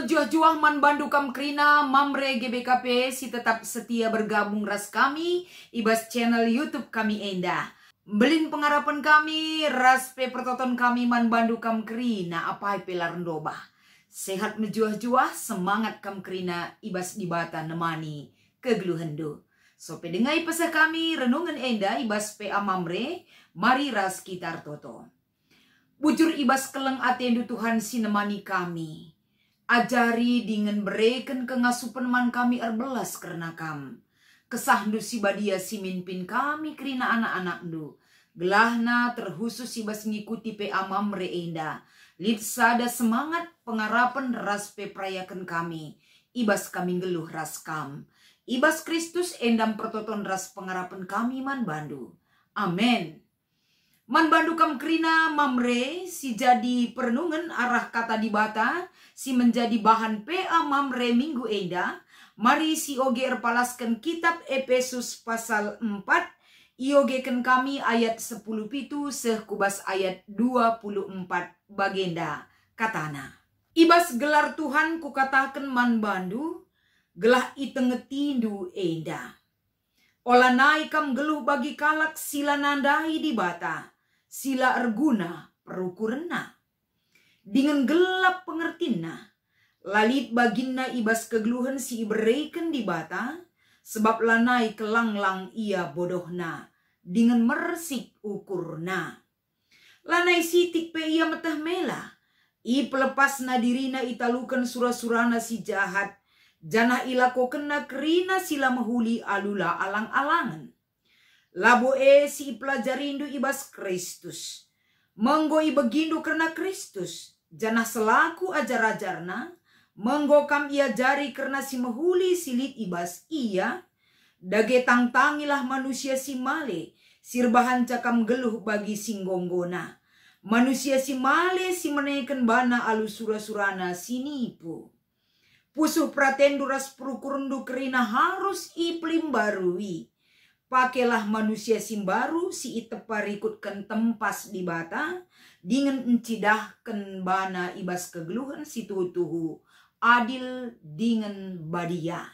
mejuah-juah man bandu kam krina mamre GBKP si tetap setia bergabung ras kami ibas channel YouTube kami enda. Belin pengharapan kami ras pe pertoton kami man bandu kam krina apa pelar ndoba. Sehat mejuah-juah semangat kam krina ibas dibata nemani kegeluhendo. So pedengai pesah kami renungan enda ibas pe amamre mari ras kitar toto. Bujur ibas keleng atendu Tuhan sinemani kami. Ajari dengan bereken kengasupan man kami erbelas karena kam. Kesahdu si badia si mimpin kami kerina anak-anak du. Gelahna terhusus ibas ngikuti pe amamre enda. Lid sada semangat pengarapan ras pe perayakan kami. Ibas kami geluh ras kam. Ibas Kristus endam pertoton ras pengarapan kami man bandu. Amin. Man bandu kam krina mamre si jadi perenungan arah kata dibata si menjadi bahan PA mamre minggu enda. Mari si oge erpalaskan kitab Efesus pasal 4. Iogeken kami ayat 10 pitu sekubas ayat 24 bagenda katana. Ibas gelar Tuhan kukatakan man bandu gelah itengetindu enda. Ola naik kam geluh bagi kalak sila nandai dibata. Sila erguna perukurna. Dengan gelap pengertina. Lalit baginna ibas kegeluhan si ibereken dibata. Sebab lanai kelanglang ia bodohna. Dengan mersik ukurna. Lanai sitik pe ia metah mela. I pelepasna dirina italukan surah-surana si jahat. Janah ilako kena kerina sila mahuli alula alang-alangan. Labo si pelajarindu ibas Kristus. Menggo begindu karena Kristus. Janah selaku ajar-ajarna. Menggo kam ia jari karena si mahuli silit ibas ia. Dage tangtangilah manusia si male. Sirbahan cakam geluh bagi singgonggona. Manusia si male si menaikkan bana alu surah-surana si nipu. Pusuh pratendu ras perukurundu kerina harus iplim barui. Pakailah manusia simbaru si iteparikutkan tempas di bata. Dengan encidahkan bana ibas kegeluhan si tuhu adil dengan badia.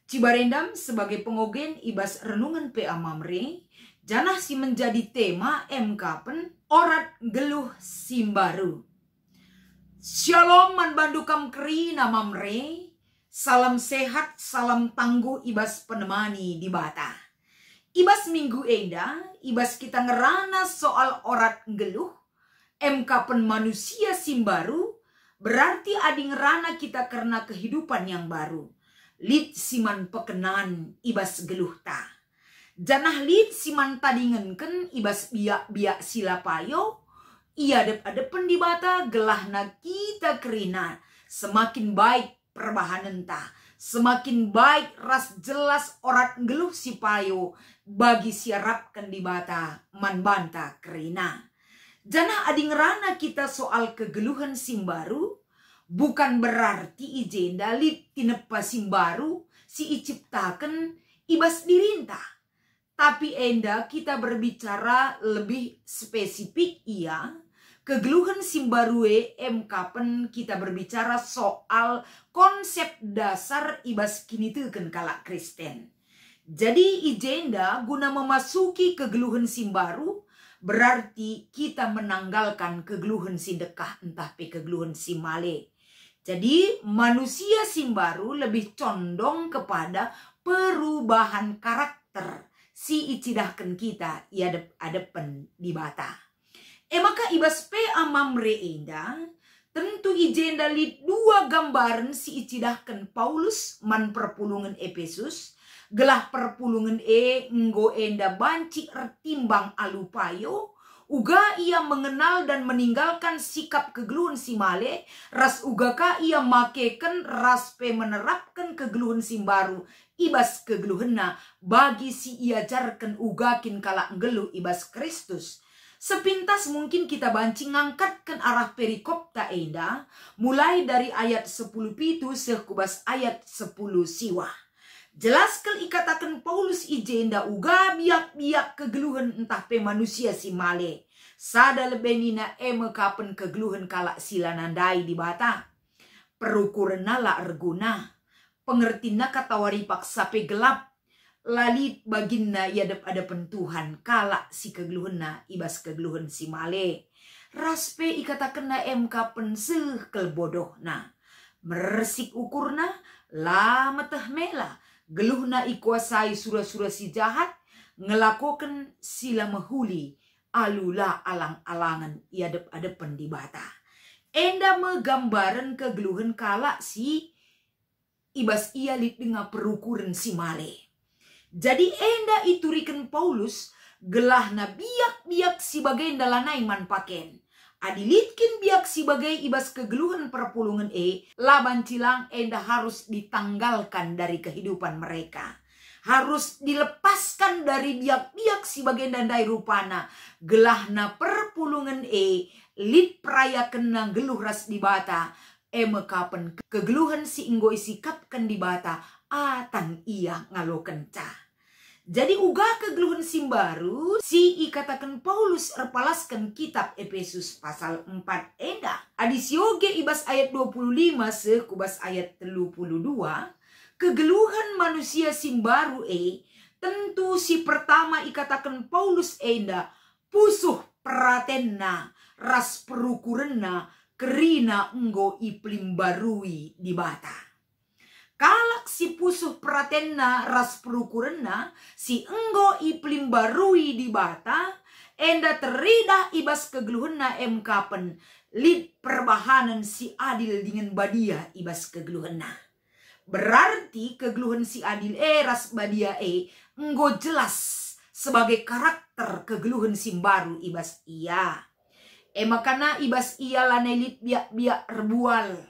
Cibarendam sebagai pengogen ibas renungan PA Mamre. Janah si menjadi tema MKpen orat geluh simbaru. Shalom man bandu kam kerina Mamre. Salam sehat, salam tangguh ibas penemani di bata. Ibas minggu enda, ibas kita ngerana soal orat geluh, MKpen manusia simbaru, berarti adi ngerana kita karena kehidupan yang baru. Lid siman pekenan ibas geluh ta. Janah lid siman tadingenken ibas biak-biak silapayo, ia adep-adepen di bata gelahna kita kerina, semakin baik perbahanan ta. Semakin baik ras jelas orat geluh si payo bagi siarapkan di bata man banta kerina. Janah adi ngerana kita soal kegeluhan simbaru bukan berarti ijenda lit tinepa simbaru si iciptakan ibas dirinta. Tapi enda kita berbicara lebih spesifik ia. Kegeluhan simbarue MKpen kita berbicara soal konsep dasar ibas kini teken kalak Kristen. Jadi ijenda guna memasuki kegeluhan simbaru berarti kita menanggalkan kegeluhan sindekah entah pe kegeluhan simale. Jadi manusia simbaru lebih condong kepada perubahan karakter si icidahkan kita adepan di bata. Maka ibas PA Mamre enda tentu ijenda lid dua gambaran si icidahkan Paulus man perpulungan Efesus gelah perpulungan nggo enda banci ertimbang alupayo uga ia mengenal dan meninggalkan sikap kegeluhan si male ras ugaka ia makeken ras pe menerapkan kegeluhan simbaru ibas kegeluhanna bagi si iajarkan ugakin kalak geluh ibas Kristus. Sepintas mungkin kita banci ngangkatkan arah perikop ta enda mulai dari ayat 10 pitu sekubas ayat 10 siwa. Jelaskan ikatakan Paulus ijenda uga biak-biak kegeluhan entah pe manusia si male. Sada lebenina kapen kegeluhan kalak sila nandai di bata. perukurna la erguna, pengertina katawari paksa pe gelap, lalit baginna yadep adapen Tuhan, kala si kegluhenna ibas kegluhen si male. Raspe ikatakenna MK penseh kel bodohna, meresik ukurna la meteh mela, geluhna ikuasai sura-sura si jahat, ngelakoken sila mehuli, alula alang-alangan iadep-adepen di bata. Enda megambaran kegeluhan kala si ibas ia lit dengan perukuran si male. Jadi enda ituriken Paulus gelahna biak-biak si bagai dalanai man paken. Adilitkin biak si bagai ibas kegeluhan perpulungan laban cilang enda harus ditanggalkan dari kehidupan mereka. Harus dilepaskan dari biak-biak si bagai dandai rupana. Gelahna perpulungan lit peraya kena geluh ras di bata. Kapan kegeluhan si inggo isikapkan di bata. Atang ia ngaloken ca. Jadi uga kegeluhan simbaru si ikatakan Paulus erpalaskan kitab Efesus pasal 4 enda. Adisioge ibas ayat 25 sekubas ayat 32. Kegeluhan manusia simbaru tentu si pertama ikatakan Paulus enda pusuh peratenna ras perukurenna kerina enggo iplim barui di bata. Kalak si pusuh pratenna ras perukurenna si enggo iplim barui di bata enda teridah ibas kegeluhenna kapen lid perbahanan si adil dengan badia ibas kegeluhenna. Berarti kegeluhan si adil ras badia enggo jelas sebagai karakter kegeluhan si baru ibas ia. Makana ibas ia lanelit biak-biak rebual.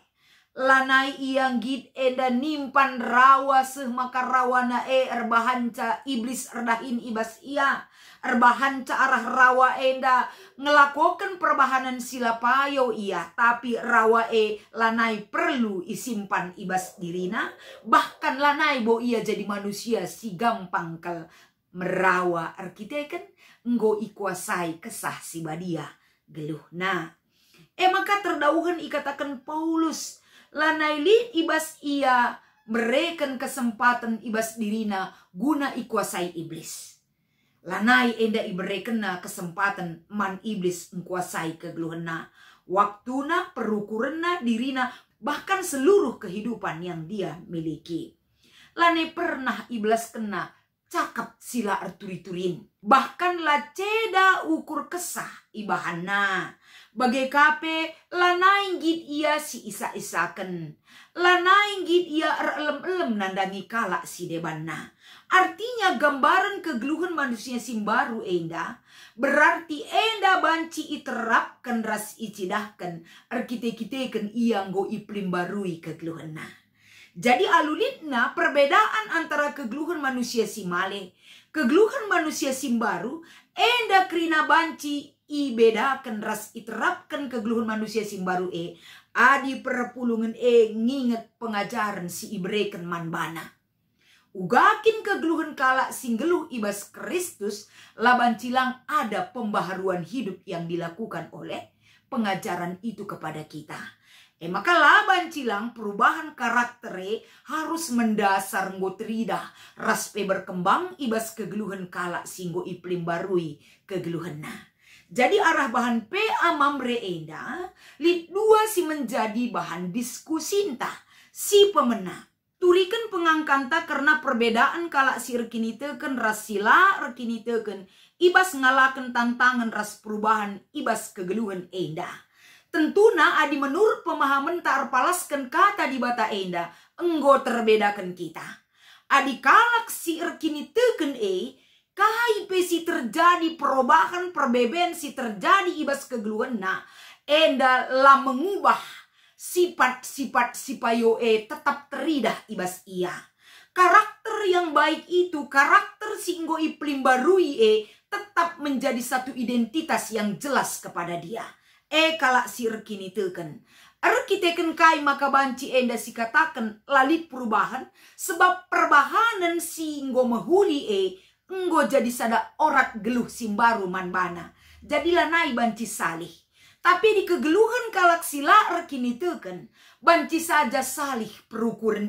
Lanai iang gid enda nimpan rawa seh maka rawana erbahanca iblis erdahin ibas ia. Erbahanca arah rawa enda ngelakokan perbahanan sila payo ia. Tapi rawa lanai perlu isimpan ibas dirina. Bahkan lanai bo ia jadi manusia si gampang kal merawa arkiteken. Enggo ikuasai kesah si badia geluh. Nah maka terdauhan ikatakan Paulus. Lanai lid ibas ia mereken kesempatan ibas dirina guna ikuasai iblis. Lanai enda iberekena kesempatan man iblis mengkuasai kegeluhenna. Waktuna perukurenna dirina bahkan seluruh kehidupan yang dia miliki. Lanai pernah iblis kena cakap sila arturi-turin. Bahkan la ceda ukur kesah ibahana. Bagai kape lanai gid ia si isa-isaken. Lanai gid ia elem-elem nandangi kala si debanna. Artinya gambaran kegeluhan manusia simbaru enda. Berarti enda banci iterapkan ras icidahkan. Arkite-kiteken ia nggo iplim barui kegeluhanna. Jadi alulitna perbedaan antara kegeluhan manusia simale. Kegeluhan manusia simbaru enda krina banci ibedakan ras iterapkan kegeluhan manusia simbaru adi perpulungan nginget pengajaran si ibreken manbana. Ugakin kegeluhan kala singgeluh ibas Kristus laban cilang ada pembaharuan hidup yang dilakukan oleh pengajaran itu kepada kita. Maka laban cilang perubahan karaktere harus mendasar nggo teridah raspe berkembang ibas kegeluhan kala singgo iplim barui kegeluhanna. Jadi arah bahan PA mamre enda lid dua si menjadi bahan diskusi entah si pemenang. Turikan pengangkanta karena perbedaan kala si rekiniteken ras sila rekiniteken ibas ngalaken tantangan ras perubahan ibas kegeluhan enda. Tentuna adi menurut pemahaman tarpalaskan kata di bata enda enggo terbedakan kita. Adi kalak si rekiniteken kai si terjadi perubahan perbedaan si terjadi ibas kegeluhanna enda la mengubah sifat-sifat si payo tetap teridah ibas ia. Karakter yang baik itu karakter si enggo iplim barui tetap menjadi satu identitas yang jelas kepada dia. Kala si rekini teken arkiteken kai maka banci enda si katakan lalit perubahan sebab perbahanan si enggo mehuli enggo jadi sada orat geluh simbaru manbana. Jadilah nai banci salih. Tapi di kegeluhan kalak sila rekini teken, banci saja salih perukuran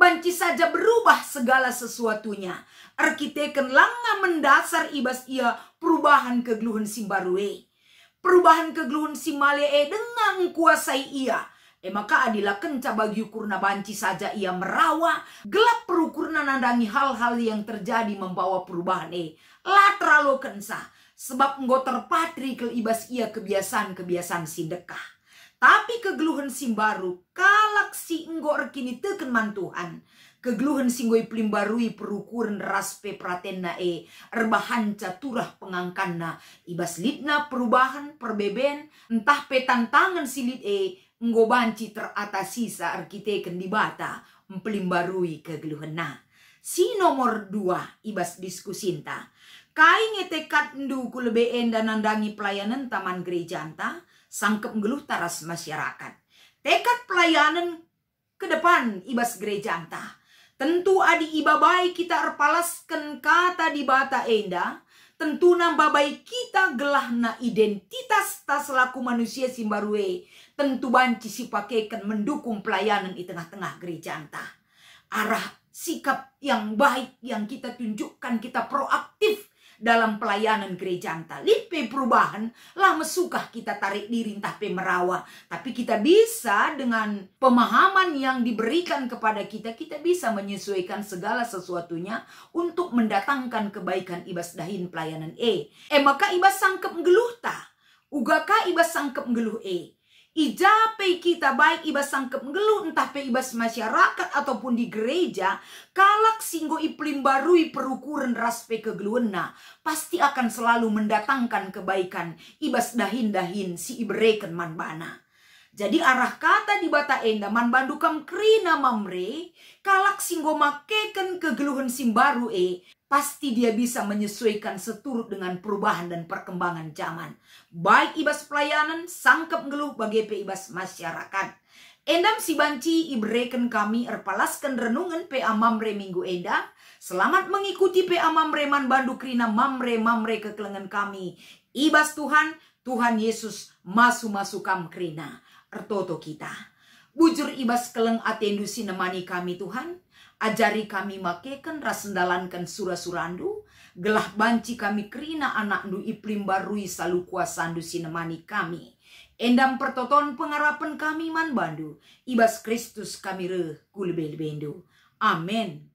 banci saja berubah segala sesuatunya. Arkiteken langa mendasar ibas ia perubahan kegeluhan simbarue. Perubahan kegeluhan simale dengan kuasai ia. Maka adilah kenca bagi ukurna banci saja ia merawa. Gelap perukurna nandangi hal-hal yang terjadi membawa perubahan Latra lo kensa. Sebab enggo terpatri ke ibas ia kebiasaan-kebiasaan sindekah. Tapi kegeluhan simbaru kalak si enggo rekini teken mantuhan. Kegeluhan singgoi pelimbarui perukuran raspe pratenna erbahan caturah pengangkanna ibas lidna perubahan perbeben entah petantangan silit enggo banci teratasi sa arkiteken di bata pelimbarui kegeluhanna. Si nomor 2 ibas diskusinta. Kai ngetekat ndu kulebe enda nandangi pelayanan taman gereja anta sangkep ngeluh taras masyarakat. Tekad pelayanan ke depan ibas gereja anta. Tentu adi ibabai kita erpalaskan kata di bata enda. Tentu nambabai kita gelahna identitas tas selaku manusia simbarue. Tentu banci si pakaikan mendukung pelayanan di tengah-tengah gereja anta. Arah sikap yang baik yang kita tunjukkan, kita proaktif dalam pelayanan gereja anta. Lipe perubahan lah mesukah kita tarik diri entah pe merawa. Tapi kita bisa dengan pemahaman yang diberikan kepada kita bisa menyesuaikan segala sesuatunya untuk mendatangkan kebaikan ibas dahin pelayanan maka ibas sangkep ngeluh ta. Ugaka ibas sangkep ngeluh Ijape kita baik ibas sangkep ngeluh entah pe ibas masyarakat ataupun di gereja kalak singgo iplimbarui perukuran raspe kegeluenna pasti akan selalu mendatangkan kebaikan ibas dahin-dahin si ibereken manbana. Jadi arah kata di bata enda man bandukam krina mamre kalak singgo makeken kegeluhan simbaru pasti dia bisa menyesuaikan seturut dengan perubahan dan perkembangan zaman. Baik ibas pelayanan, sangkep ngeluh bagi ibas masyarakat. Endam si banci ibreken kami erpalaskan renungan PA Mamre minggu enda. Selamat mengikuti PA Mamre man bandu krina mamre kekelengan kami. Ibas Tuhan, Tuhan Yesus masu kam krina. Ertoto kita. Bujur ibas keleng atendu sinemani kami Tuhan. Ajari kami makeken rasendalankan sura-surandu. Gelah banci kami krina anakndu iplim barui salu kuasandu sinemani kami. Endam pertoton pengarapan kami man bandu. Ibas Kristus kami re kulbel bendu. Amin.